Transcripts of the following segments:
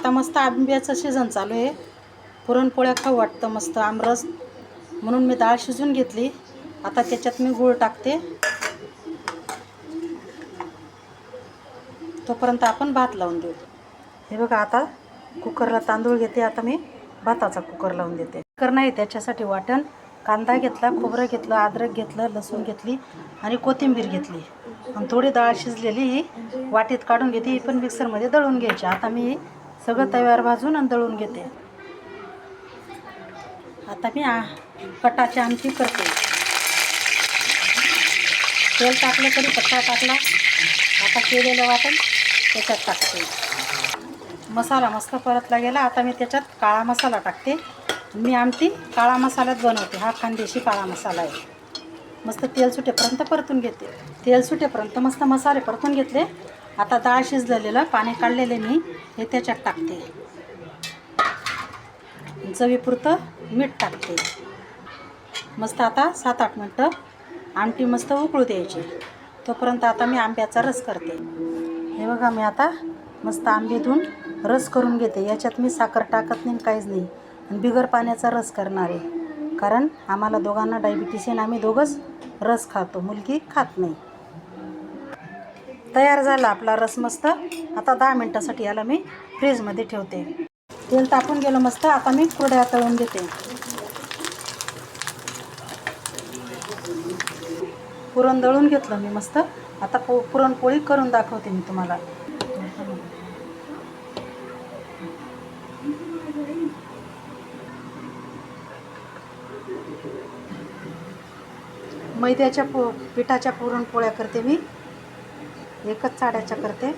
आता मस्त आंब्याचं सीझन चालू आहे, पुरणपोळ्या खाऊ वाटतं मस्त आमरस, म्हणून मी डाळ शिजून घेतली. आता त्याच्यात मी गूळ टाकते. तोपर्यंत आपण भात लावून देऊ. हे बघा, आता कुकरला तांदूळ घेते. आता मी भाताचा कुकर लावून देते. कुकर नाही, त्याच्यासाठी वाटण कांदा घेतला, खोबरं घेतलं, अद्रक घेतलं, लसूण घेतली आणि कोथिंबीर घेतली आणि थोडी डाळ शिजलेली ही वाटीत काढून घेते. ही पण मिक्सरमध्ये दळून घ्यायची. आता मी सगळं तव्यावर भाजून आणि दळून घेते. आता मी कटाची आमटी करते. तेल टाकलं, कढीपत्ता टाकला. आता केलेलं वाटण त्याच्यात टाकते. मसाला मस्त परतला गेला. आता मी त्याच्यात काळा मसाला टाकते. मी आमटी काळा मसाल्यात बनवते. हा खानदेशी काळा मसाला आहे. मस्त तेल सुटेपर्यंत परतून घेते. तेल सुटेपर्यंत मस्त मसाले परतून घेतले. आता डाळ शिजलेलं पाणी काढलेले मी हे त्याच्यात टाकते. चवीपुरतं मीठ टाकते. मस्त आता 7-8 मिनटं आमटी मस्त उकळू द्यायची. तोपर्यंत आता मी आंब्याचा रस करते. हे बघा, मी आता मस्त आंबे धुवून रस करून घेते. याच्यात मी साखर टाकत नाही, काहीच नाही, आणि बिगर पाण्याचा रस करणार आहे. कारण आम्हाला दोघांना डायबिटीस आहे आणि आम्ही दोघंच रस खातो, मुलगी खात नाही. तयार झाला आपला रस मस्त. आता 10 मिनटासाठी याला मी फ्रीजमध्ये ठेवते. तेल तापून गेलं मस्त. आता मी कुरड्या तळून घेते. पुरण दळून घेतलं मी मस्त. आता पुरणपोळी करून दाखवते मी तुम्हाला. मैद्याच्या पिठाच्या पुरणपोळ्या करते मी. एकच चाड्याच्या करते.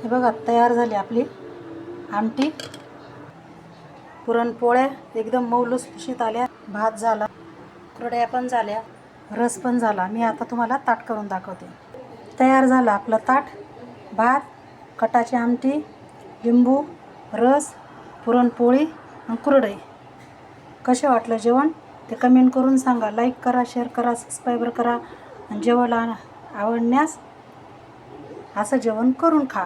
हे बघा, तयार झाली आपली आमटी. पुरणपोळ्या एकदम मऊ लुसलुशीत आल्या. भात झाला, कुरड्या पण झाल्या, रस पण झाला. मी आता तुम्हाला ताट करून दाखवते. तयार झालं आपलं ताट. भात, कटाची आमटी, लिंबू, रस, पुरणपोळी आणि कुरडई. कसे वाटलं जेवण ते कमेंट करून सांगा. लाईक करा, शेअर करा, सबस्क्राईब करा आणि जेवायला आवडण्यास असं जेवण करून खा.